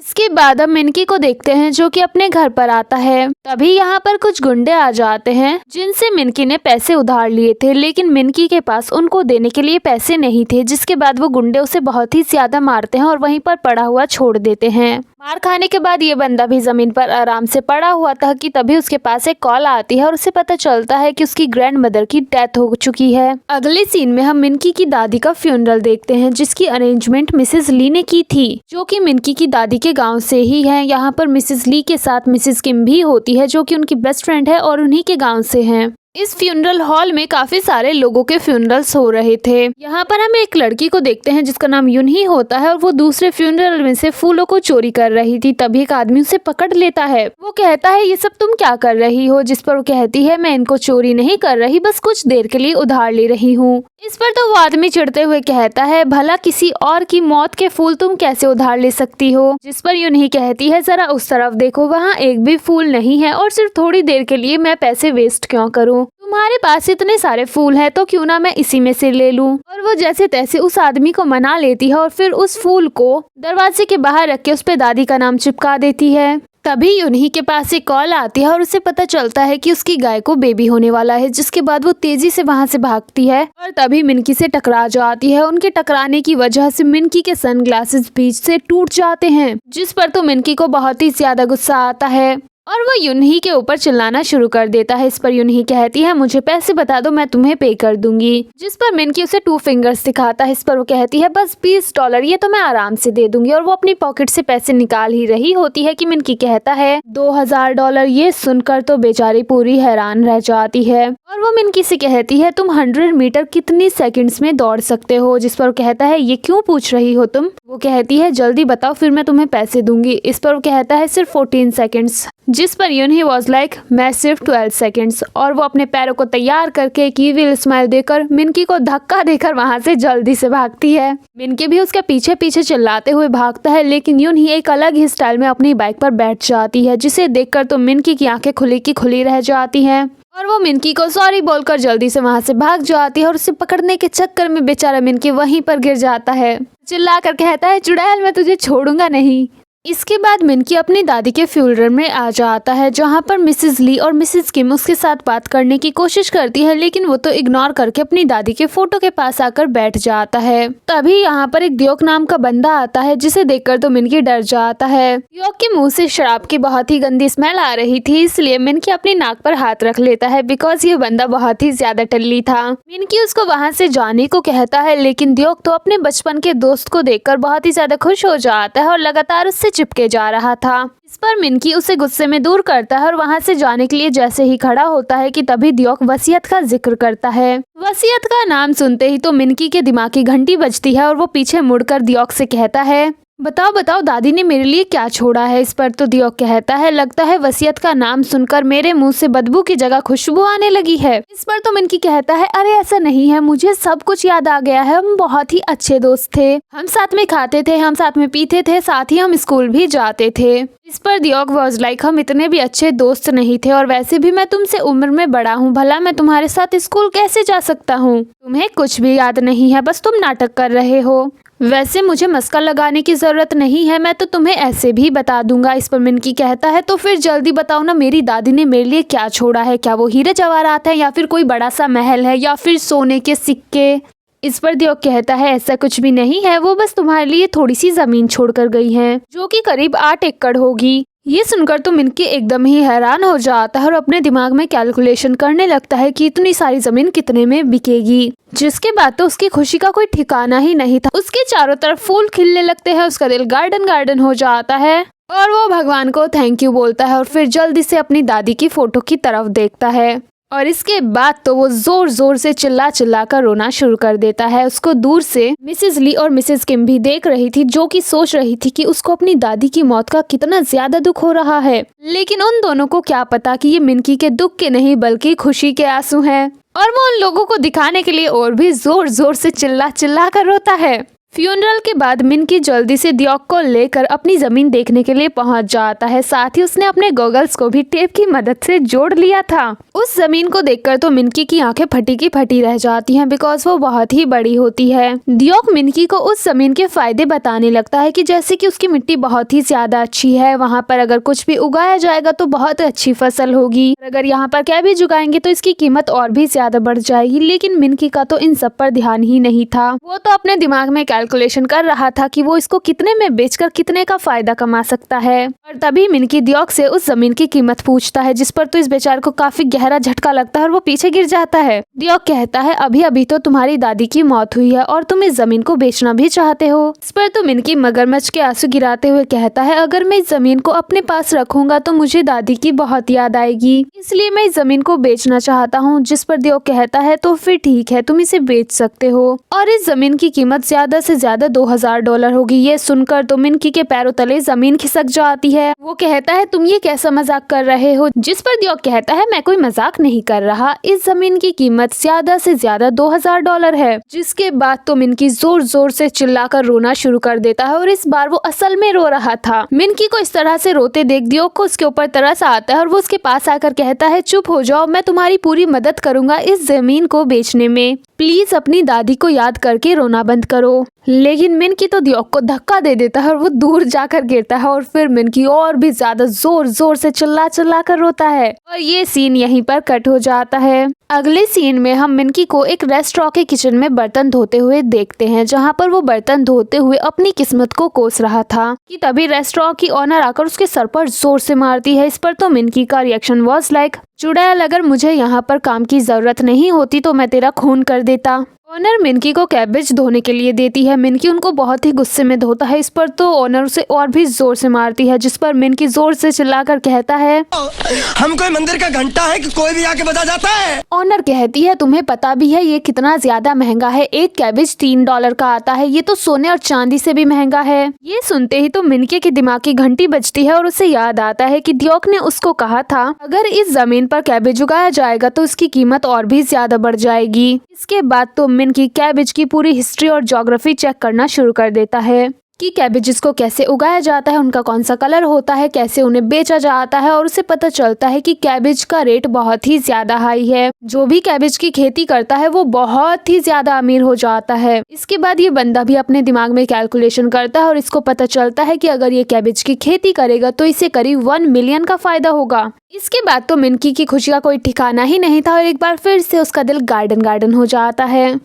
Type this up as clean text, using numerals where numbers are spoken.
इसके बाद हम मिनकी को देखते हैं जो कि अपने घर पर आता है। तभी यहाँ पर कुछ गुंडे आ जाते हैं जिनसे मिनकी ने पैसे उधार लिए थे, लेकिन मिनकी के पास उनको देने के लिए पैसे नहीं थे। जिसके बाद वो गुंडे उसे बहुत ही ज्यादा मारते हैं और वहीं पर पड़ा हुआ छोड़ देते हैं। मार खाने के बाद ये बंदा भी जमीन पर आराम से पड़ा हुआ था कि तभी उसके पास एक कॉल आती है और उसे पता चलता है कि उसकी ग्रैंड मदर की डेथ हो चुकी है। अगले सीन में हम मिनकी की दादी का फ्यूनरल देखते हैं जिसकी अरेंजमेंट मिसेस ली ने की थी, जो कि मिनकी की दादी के गांव से ही है। यहाँ पर मिसेस ली के साथ मिसेस किम भी होती है जो कि उनकी बेस्ट फ्रेंड है और उन्हीं के गांव से है। इस फ्यूनरल हॉल में काफी सारे लोगों के फ्यूनरल्स हो रहे थे। यहाँ पर हम एक लड़की को देखते हैं जिसका नाम यूनही होता है और वो दूसरे फ्यूनरल में से फूलों को चोरी कर रही थी। तभी एक आदमी उसे पकड़ लेता है। वो कहता है ये सब तुम क्या कर रही हो, जिस पर वो कहती है मैं इनको चोरी नहीं कर रही, बस कुछ देर के लिए उधार ले रही हूँ। इस पर तो वो आदमी चिढ़ते हुए कहता है भला किसी और की मौत के फूल तुम कैसे उधार ले सकती हो। जिस पर यूनही कहती है जरा उस तरफ देखो, वहाँ एक भी फूल नहीं है और सिर्फ थोड़ी देर के लिए मैं पैसे वेस्ट क्यों करूँ। तुम्हारे पास इतने सारे फूल हैं तो क्यों ना मैं इसी में से ले लूं। और वो जैसे तैसे उस आदमी को मना लेती है और फिर उस फूल को दरवाजे के बाहर रख के उस पे दादी का नाम चिपका देती है। तभी उन्हीं के पास एक कॉल आती है और उसे पता चलता है कि उसकी गाय को बेबी होने वाला है। जिसके बाद वो तेजी से वहां से भागती है और तभी मिनकी से टकरा जाती है। उनके टकराने की वजह से मिनकी के सनग्लासेस बीच से टूट जाते हैं, जिस पर तो मिनकी को बहुत ही ज्यादा गुस्सा आता है और वो यूनही के ऊपर चिल्लाना शुरू कर देता है। इस पर यूनही कहती है मुझे पैसे बता दो, मैं तुम्हें पे कर दूंगी। जिस पर मिनकी उसे 2 फिंगर्स दिखाता है। इस पर वो कहती है बस $20, ये तो मैं आराम से दे दूंगी। और वो अपनी पॉकेट से पैसे निकाल ही रही होती है कि मिनकी कहता है $2000। ये सुनकर तो बेचारी पूरी हैरान रह जाती है और वो मिनकी से कहती है तुम 100 मीटर कितनी सेकंड्स में दौड़ सकते हो। जिस पर वो कहता है ये क्यों पूछ रही हो तुम। वो कहती है जल्दी बताओ फिर मैं तुम्हें पैसे दूंगी। इस पर वो कहता है सिर्फ 14 सेकंड्स। जिस पर यूनही वाज लाइक मैं सिर्फ 12 सेकंड्स। और वो अपने पैरों को तैयार करके एक ईविल स्माइल देकर मिनकी को धक्का देकर वहां से जल्दी से भागती है। मिनकी भी उसके पीछे पीछे चिल्लाते हुए भागता है, लेकिन यूनही एक अलग ही स्टाइल में अपनी बाइक पर बैठ जाती है, जिसे देखकर तो मिनकी की आंखें खुली की खुली रह जाती हैं। और वो मिनकी को सॉरी बोलकर जल्दी से वहां से भाग जाती है और उसे पकड़ने के चक्कर में बेचारा मिनकी वहीं पर गिर जाता है। चिल्लाकर कहता है चुड़ैल मैं तुझे छोड़ूंगा नहीं। इसके बाद मिनकी अपनी दादी के फ्यूनरल में आ जाता है, जहां पर मिसेस ली और मिसेस किम उसके साथ बात करने की कोशिश करती है, लेकिन वो तो इग्नोर करके अपनी दादी के फोटो के पास आकर बैठ जाता है। तभी यहाँ पर एक दियोक नाम का बंदा आता है, जिसे देखकर तो मिनकी डर जाता है। दियोक के मुंह से शराब की बहुत ही गंदी स्मेल आ रही थी, इसलिए मिनकी अपनी नाक पर हाथ रख लेता है बिकॉज ये बंदा बहुत ही ज्यादा टल्ली था। मिनकी उसको वहाँ से जाने को कहता है, लेकिन दियोक तो अपने बचपन के दोस्त को देखकर बहुत ही ज्यादा खुश हो जाता है और लगातार उससे चिपके जा रहा था। इस पर मिनकी उसे गुस्से में दूर करता है और वहां से जाने के लिए जैसे ही खड़ा होता है कि तभी दियोक वसीयत का जिक्र करता है। वसीयत का नाम सुनते ही तो मिनकी के दिमाग की घंटी बजती है और वो पीछे मुड़कर दियोक से कहता है बताओ बताओ दादी ने मेरे लिए क्या छोड़ा है। इस पर तो दियोक कहता है लगता है वसीयत का नाम सुनकर मेरे मुंह से बदबू की जगह खुशबू आने लगी है। इस पर तो मिनकी कहता है अरे ऐसा नहीं है, मुझे सब कुछ याद आ गया है, हम बहुत ही अच्छे दोस्त थे, हम साथ में खाते थे, हम साथ में पीते थे, साथ ही हम स्कूल भी जाते थे। इस पर दियोक वाज लाइक हम इतने भी अच्छे दोस्त नहीं थे और वैसे भी मैं तुमसे उम्र में बड़ा हूँ, भला मैं तुम्हारे साथ स्कूल कैसे जा सकता हूँ। तुम्हें कुछ भी याद नहीं है, बस तुम नाटक कर रहे हो। वैसे मुझे मस्का लगाने की जरूरत नहीं है, मैं तो तुम्हें ऐसे भी बता दूंगा। इस पर मिनकी कहता है तो फिर जल्दी बताओ ना मेरी दादी ने मेरे लिए क्या छोड़ा है, क्या वो हीरे जवाहरात है या फिर कोई बड़ा सा महल है या फिर सोने के सिक्के। इस पर दियोक कहता है ऐसा कुछ भी नहीं है, वो बस तुम्हारे लिए थोड़ी सी जमीन छोड़कर गई है जो कि करीब 8 एकड़ होगी। ये सुनकर तो मिनकी एकदम ही हैरान हो जाता है और अपने दिमाग में कैलकुलेशन करने लगता है कि इतनी सारी जमीन कितने में बिकेगी। जिसके बाद तो उसकी खुशी का कोई ठिकाना ही नहीं था। उसके चारों तरफ फूल खिलने लगते हैं, उसका दिल गार्डन गार्डन हो जाता है और वो भगवान को थैंक यू बोलता है और फिर जल्दी से अपनी दादी की फोटो की तरफ देखता है। और इसके बाद तो वो जोर जोर से चिल्ला चिल्ला कर रोना शुरू कर देता है। उसको दूर से मिसेस ली और मिसेस किम भी देख रही थी, जो कि सोच रही थी कि उसको अपनी दादी की मौत का कितना ज्यादा दुख हो रहा है, लेकिन उन दोनों को क्या पता कि ये मिनकी के दुख के नहीं बल्कि खुशी के आंसू हैं। और वो उन लोगों को दिखाने के लिए और भी जोर जोर से चिल्ला चिल्ला कर रोता है। फ्यूनरल के बाद मिनकी जल्दी से दियोक को लेकर अपनी जमीन देखने के लिए पहुंच जाता है। साथ ही उसने अपने गॉगल्स को भी टेप की मदद से जोड़ लिया था। उस जमीन को देखकर तो मिनकी की आंखें फटी की फटी रह जाती हैं, बिकॉज वो बहुत ही बड़ी होती है। दियोक मिनकी को उस जमीन के फायदे बताने लगता है कि जैसे कि उसकी मिट्टी बहुत ही ज्यादा अच्छी है, वहाँ पर अगर कुछ भी उगाया जाएगा तो बहुत अच्छी फसल होगी। अगर यहाँ पर कैबेज उगाएंगे तो इसकी कीमत और भी ज्यादा बढ़ जाएगी। लेकिन मिनकी का तो इन सब पर ध्यान ही नहीं था। वो तो अपने दिमाग में कैलकुलेशन कर रहा था कि वो इसको कितने में बेचकर कितने का फायदा कमा सकता है। और तभी मिनकी दियोक से उस जमीन की कीमत पूछता है, जिस पर तो इस बेचारे को काफी गहरा झटका लगता है और वो पीछे गिर जाता है। दियोक कहता है, अभी अभी तो तुम्हारी दादी की मौत हुई है और तुम इस जमीन को बेचना भी चाहते हो। इस पर तो मिनकी मगरमच्छ के आंसू गिराते हुए कहता है, अगर मैं इस जमीन को अपने पास रखूंगा तो मुझे दादी की बहुत याद आएगी, इसलिए मैं इस जमीन को बेचना चाहता हूँ। जिस पर दियोक कहता है, तो फिर ठीक है, तुम इसे बेच सकते हो और इस जमीन की कीमत ज्यादा से ज्यादा $2000 होगी। ये सुनकर तो मिनकी के पैरों तले जमीन खिसक जाती है। वो कहता है, तुम ये कैसा मजाक कर रहे हो? जिस पर दियोक कहता है, मैं कोई मजाक नहीं कर रहा, इस जमीन की कीमत ज्यादा से ज्यादा $2000 है। जिसके बाद तो मिनकी जोर जोर से चिल्लाकर रोना शुरू कर देता है और इस बार वो असल में रो रहा था। मिनकी को इस तरह से रोते देख दियोक को उसके ऊपर तरस आता है और वो उसके पास आकर कहता है, चुप हो जाओ, मैं तुम्हारी पूरी मदद करूंगा इस जमीन को बेचने में, प्लीज अपनी दादी को याद करके रोना बंद करो। लेकिन मिनकी तो दियोक को धक्का दे देता है और वो दूर जाकर गिरता है और फिर मिनकी और भी ज्यादा जोर जोर से चिल्ला चिल्ला कर रोता है और ये सीन यहीं पर कट हो जाता है। अगले सीन में हम मिनकी को एक रेस्टोरेंट के किचन में बर्तन धोते हुए देखते हैं, जहां पर वो बर्तन धोते हुए अपनी किस्मत को कोस रहा था कि तभी रेस्टोरेंट की ओनर आकर उसके सर पर जोर से मारती है। इस पर तो मिनकी का रिएक्शन वाज लाइक, चुड़ैल, अगर मुझे यहाँ पर काम की जरूरत नहीं होती तो मैं तेरा खून कर देता। ओनर मिनकी को कैबेज धोने के लिए देती है। मिनकी उनको बहुत ही गुस्से में धोता है। इस पर तो ओनर उसे और भी जोर से मारती है, जिस पर मिनकी जोर से चिल्लाकर कहता है, हम कोई मंदिर का घंटा है कि कोई भी आके बजा जाता है। ओनर कहती है, तुम्हें पता भी है ये कितना ज्यादा महंगा है, एक कैबेज $3 का आता है, ये तो सोने और चांदी से भी महंगा है। ये सुनते ही तो मिनकी की दिमाग की घंटी बजती है और उसे याद आता है कि दियोक ने उसको कहा था, अगर इस जमीन पर कैबेज उगाया जाएगा तो इसकी कीमत और भी ज्यादा बढ़ जाएगी। इसके बाद तो मिनकी कैबेज की पूरी हिस्ट्री और ज्योग्राफी चेक करना शुरू कर देता है कि कैबेजेस को कैसे उगाया जाता है, उनका कौन सा कलर होता है, कैसे उन्हें बेचा जाता है। और उसे पता चलता है कि कैबेज का रेट बहुत ही ज्यादा हाई है। जो भी कैबेज की खेती करता है वो बहुत ही ज्यादा अमीर हो जाता है। इसके बाद ये बंदा भी अपने दिमाग में कैलकुलेशन करता है और इसको पता चलता है कि अगर ये कैबेज की खेती करेगा तो इसे करीब 1 मिलियन का फायदा होगा। इसके बाद तो मिनकी की खुशी का कोई ठिकाना ही नहीं था और एक बार फिर से उसका दिल गार्डन गार्डन हो जाता है।